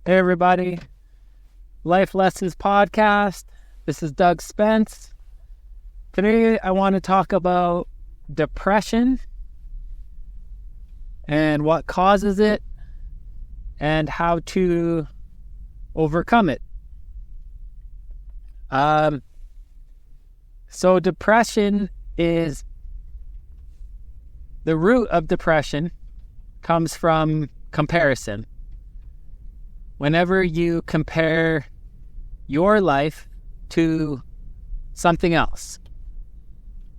Hey everybody, Life Lessons Podcast. This is Doug Spence. Today I want to talk about depression and what causes it and how to overcome it. So depression is, the root of depression comes from comparison. Whenever you compare your life to something else,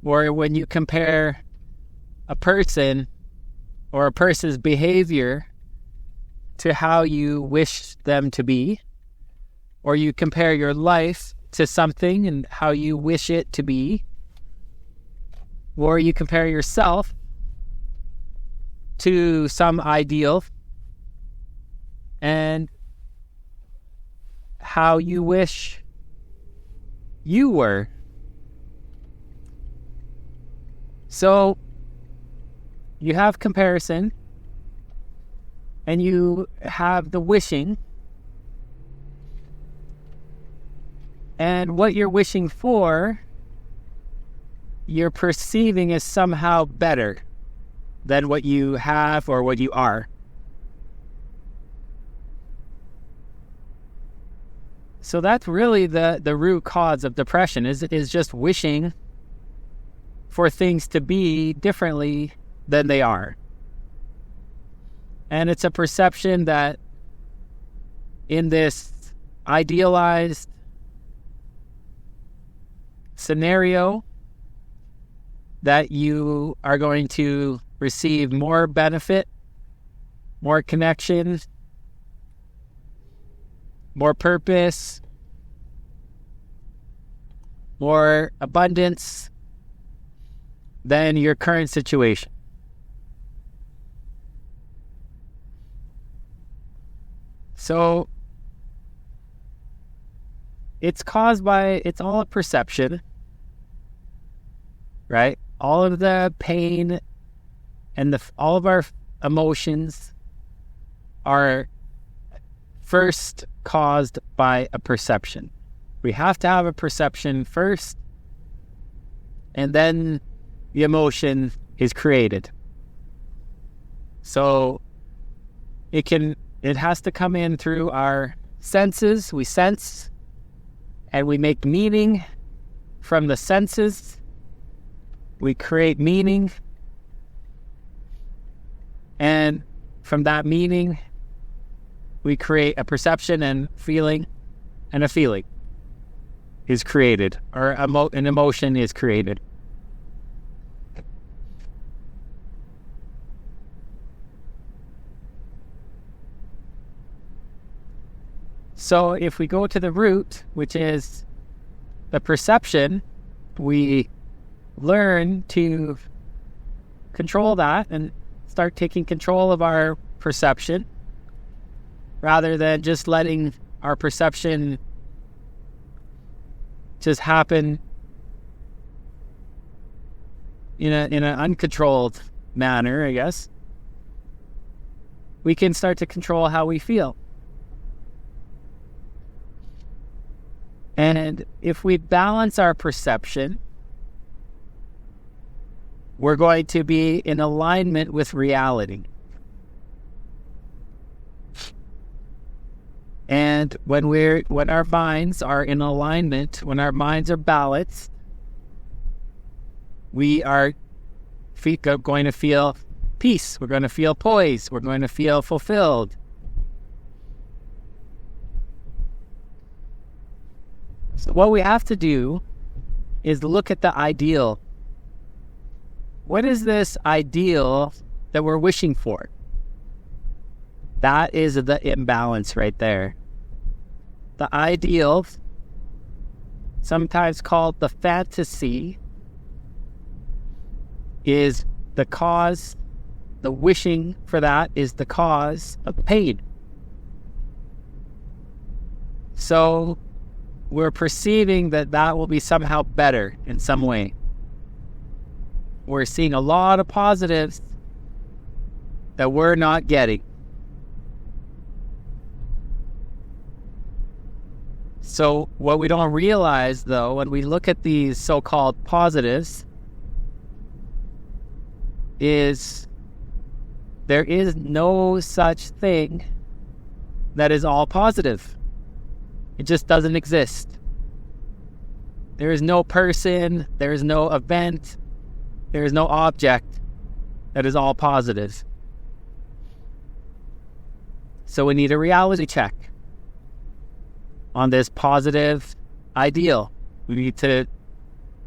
or when you compare a person or a person's behavior to how you wish them to be, or you compare your life to something and how you wish it to be, or you compare yourself to some ideal and how you wish you were. So you have comparison and you have the wishing, and what you're wishing for, you're perceiving as somehow better than what you have or what you are. So that's really the root cause of depression is just wishing for things to be differently than they are. And it's a perception that in this idealized scenario that you are going to receive more benefit, more connections, more purpose, more abundance than your current situation. So it's all a perception, right? All of the pain and all of our emotions are first caused by a perception. We have to have a perception first, and then the emotion is created. So it has to come in through our senses. We sense and we make meaning from the senses. We create meaning, and from that meaning we create a perception and feeling, and a feeling is created, or an emotion is created. So if we go to the root, which is the perception, we learn to control that and start taking control of our perception, rather than just letting our perception just happen in an uncontrolled manner, I guess. We can start to control how we feel. And if we balance our perception, we're going to be in alignment with reality. And when our minds are in alignment, when our minds are balanced, we are going to feel peace. We're going to feel poise. We're going to feel fulfilled. So what we have to do is look at the ideal. What is this ideal that we're wishing for? That is the imbalance right there. The ideal, sometimes called the fantasy, is the cause. The wishing for that is the cause of pain. So we're perceiving that will be somehow better in some way. We're seeing a lot of positives that we're not getting. So what we don't realize, though, when we look at these so-called positives, is there is no such thing that is all positive. It just doesn't exist. There is no person, there is no event, there is no object that is all positive. So we need a reality check on this positive ideal. We need to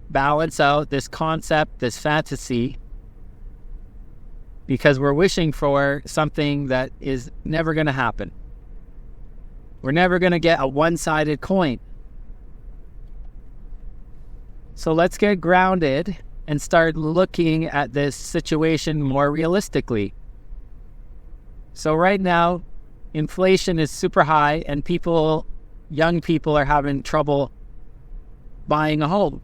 balance out this concept, this fantasy, because we're wishing for something that is never going to happen. We're never going to get a one-sided coin. So let's get grounded and start looking at this situation more realistically. So right now, inflation is super high and young people are having trouble buying a home.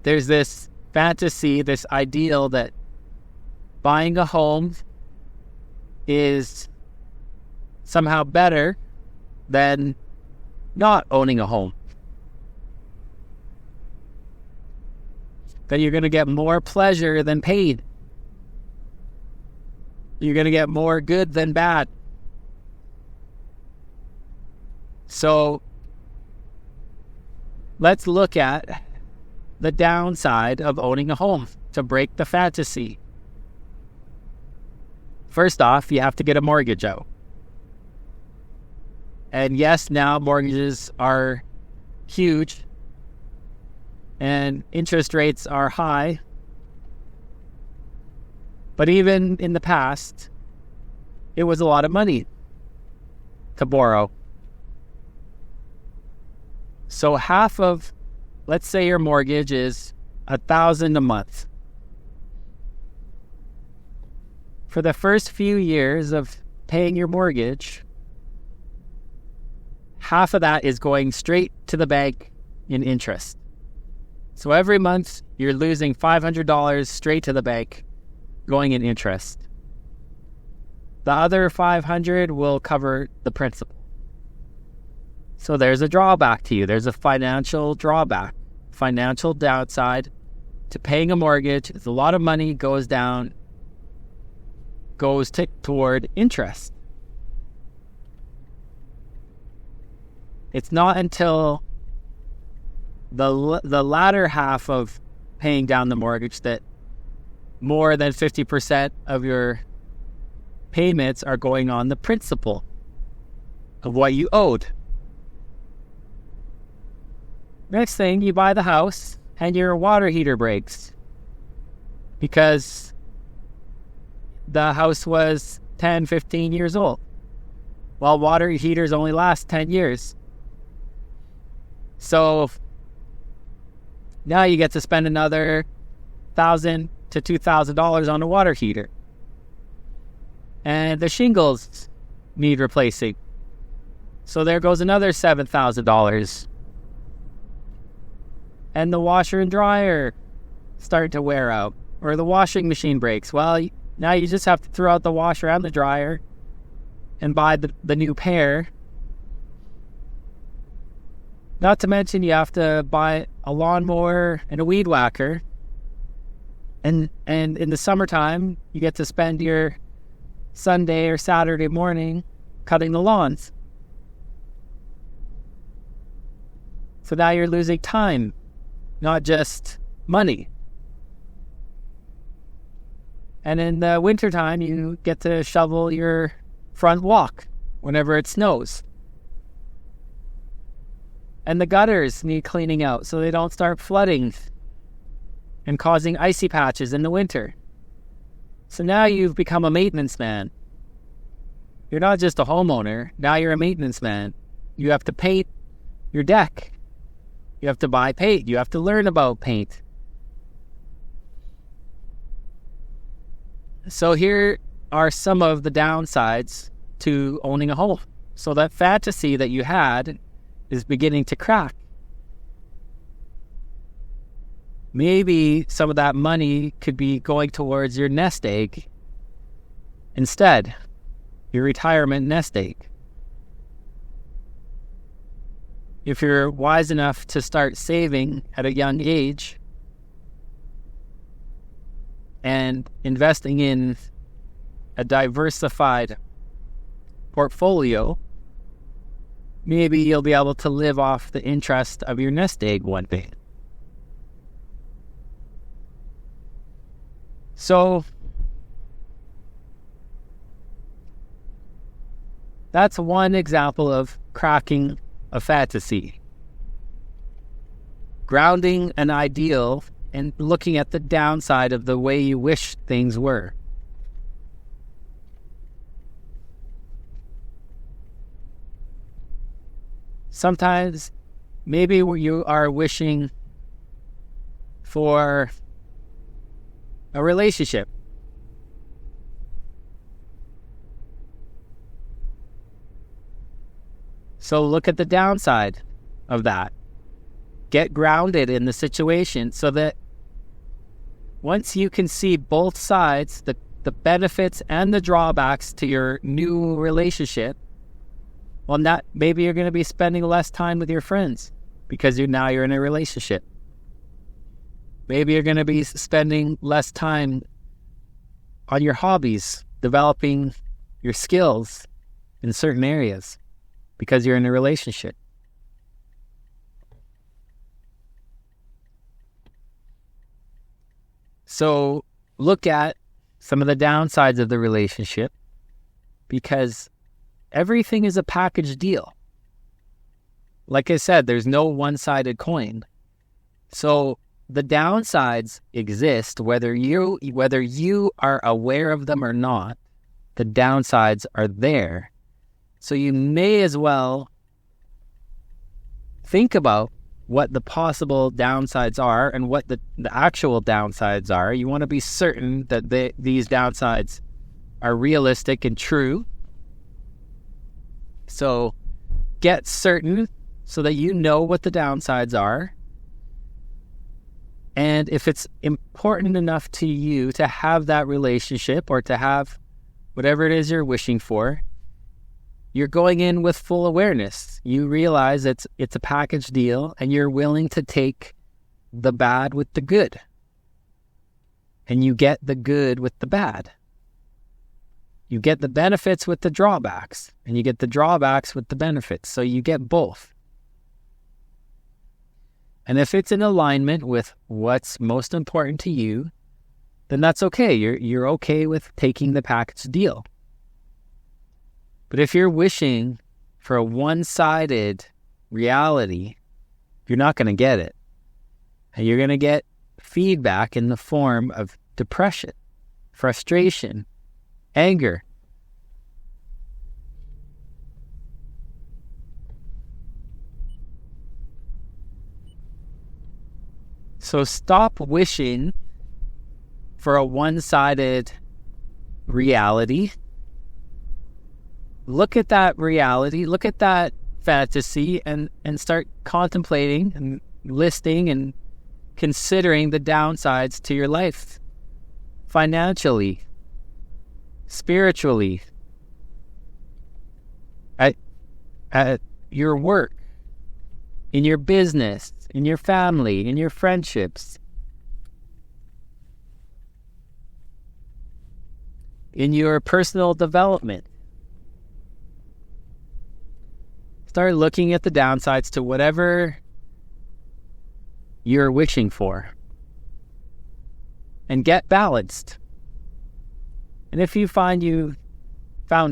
There's this fantasy, this ideal that buying a home is somehow better than not owning a home. That you're going to get more pleasure than pain. You're going to get more good than bad. So let's look at the downside of owning a home to break the fantasy. First off, you have to get a mortgage out. And yes, now mortgages are huge and interest rates are high. But even in the past, it was a lot of money to borrow. So half of, let's say your mortgage is $1,000 a month. For the first few years of paying your mortgage, half of that is going straight to the bank in interest. So every month, you're losing $500 straight to the bank, going in interest. The other $500 will cover the principal. So there's a drawback to you. There's a financial drawback, financial downside to paying a mortgage. It's a lot of money goes toward interest. It's not until the latter half of paying down the mortgage that more than 50% of your payments are going on the principal of what you owed. Next thing, you buy the house and your water heater breaks because the house was 10, 15 years old, while water heaters only last 10 years. So now you get to spend another $1,000 to $2,000 on a water heater. And the shingles need replacing. So there goes another $7,000. And the washer and dryer start to wear out. Or the washing machine breaks. Well, now you just have to throw out the washer and the dryer and buy the new pair. Not to mention you have to buy a lawnmower and a weed whacker. And in the summertime, you get to spend your Sunday or Saturday morning cutting the lawns. So now you're losing time, not just money. And in the wintertime, you get to shovel your front walk whenever it snows. And the gutters need cleaning out so they don't start flooding and causing icy patches in the winter. So now you've become a maintenance man. You're not just a homeowner, now you're a maintenance man. You have to paint your deck. You have to buy paint. You have to learn about paint. So here are some of the downsides to owning a home. So that fantasy that you had is beginning to crack. Maybe some of that money could be going towards your nest egg instead, your retirement nest egg. if you're wise enough to start saving at a young age and investing in a diversified portfolio, maybe you'll be able to live off the interest of your nest egg one day. So that's one example of cracking a fantasy. Grounding an ideal and looking at the downside of the way you wish things were. Sometimes, maybe you are wishing for a relationship. So look at the downside of that. Get grounded in the situation so that once you can see both sides, the benefits and the drawbacks to your new relationship, well, maybe you're going to be spending less time with your friends because you're in a relationship. Maybe you're going to be spending less time on your hobbies, developing your skills in certain areas because you're in a relationship. So look at some of the downsides of the relationship, because everything is a package deal. Like I said, there's no one-sided coin. So the downsides exist, whether you are aware of them or not. The downsides are there. So you may as well think about what the possible downsides are and what the actual downsides are. You want to be certain that these downsides are realistic and true. So get certain so that you know what the downsides are. And if it's important enough to you to have that relationship or to have whatever it is you're wishing for, you're going in with full awareness. You realize it's a package deal and you're willing to take the bad with the good. And you get the good with the bad. You get the benefits with the drawbacks, and you get the drawbacks with the benefits. So you get both. And if it's in alignment with what's most important to you, then that's okay. You're okay with taking the package deal. But if you're wishing for a one-sided reality, you're not going to get it. And you're going to get feedback in the form of depression, frustration, anger. So stop wishing for a one-sided reality. Look at that reality, look at that fantasy, and start contemplating and listing and considering the downsides to your life. Financially, spiritually, at your work, in your business, in your family, in your friendships, in your personal development. Start looking at the downsides to whatever you're wishing for. And get balanced. And if you found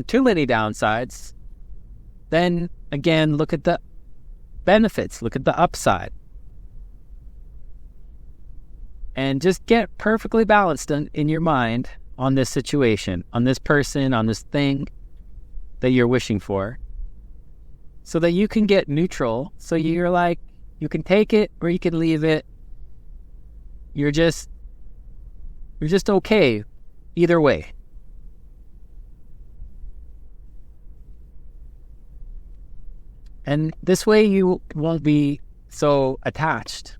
too many downsides, then again, look at the benefits, look at the upside. And just get perfectly balanced in your mind on this situation, on this person, on this thing that you're wishing for, so that you can get neutral. So you're like, you can take it or you can leave it. You're just okay either way. And this way you won't be so attached.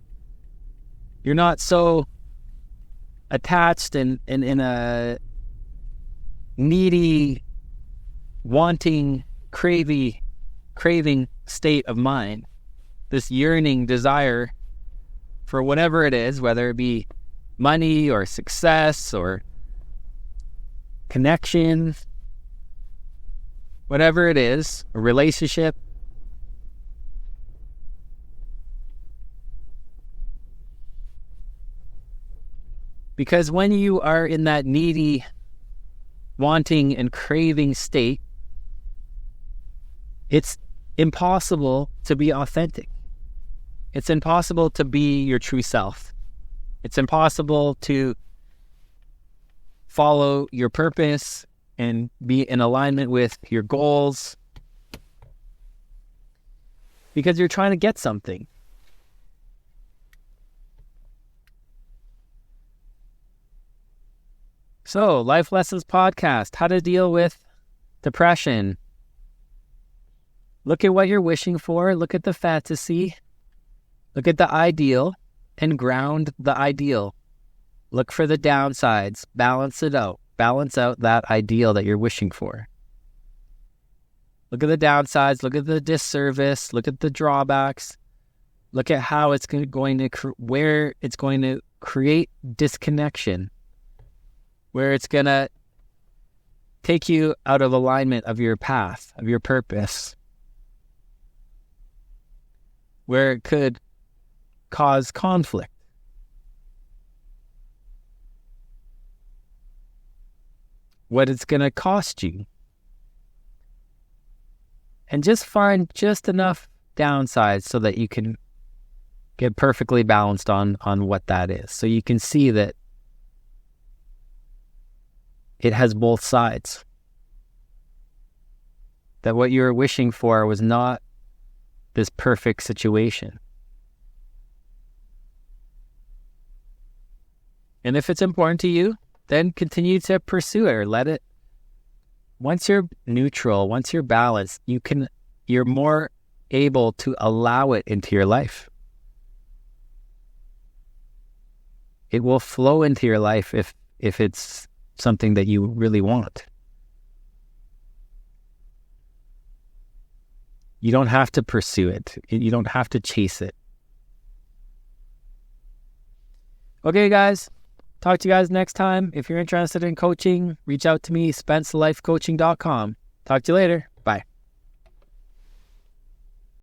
You're not so attached in a needy, wanting, craving state of mind. this yearning desire for whatever it is, whether it be money or success or connection, whatever it is, a relationship. Because when you are in that needy, wanting and craving state, it's impossible to be authentic. It's impossible to be your true self. It's impossible to follow your purpose and be in alignment with your goals because you're trying to get something. So, Life Lessons Podcast, how to deal with depression. Look at what you're wishing for. Look at the fantasy. Look at the ideal and ground the ideal. Look for the downsides. Balance it out. Balance out that ideal that you're wishing for. Look at the downsides. Look at the disservice. Look at the drawbacks. Look at how it's going to where it's going to create disconnection, where it's going to take you out of alignment of your path, of your purpose, where it could cause conflict. What it's going to cost you. And just find just enough downsides so that you can get perfectly balanced on what that is. So you can see that it has both sides. That what you were wishing for was not this perfect situation. And if it's important to you, then continue to pursue it or let it. Once you're neutral, once you're balanced, you're more able to allow it into your life. It will flow into your life if it's something that you really want. You don't have to pursue it. You don't have to chase it. Okay, guys. Talk to you guys next time. If you're interested in coaching, reach out to me, SpenceLifeCoaching.com. Talk to you later.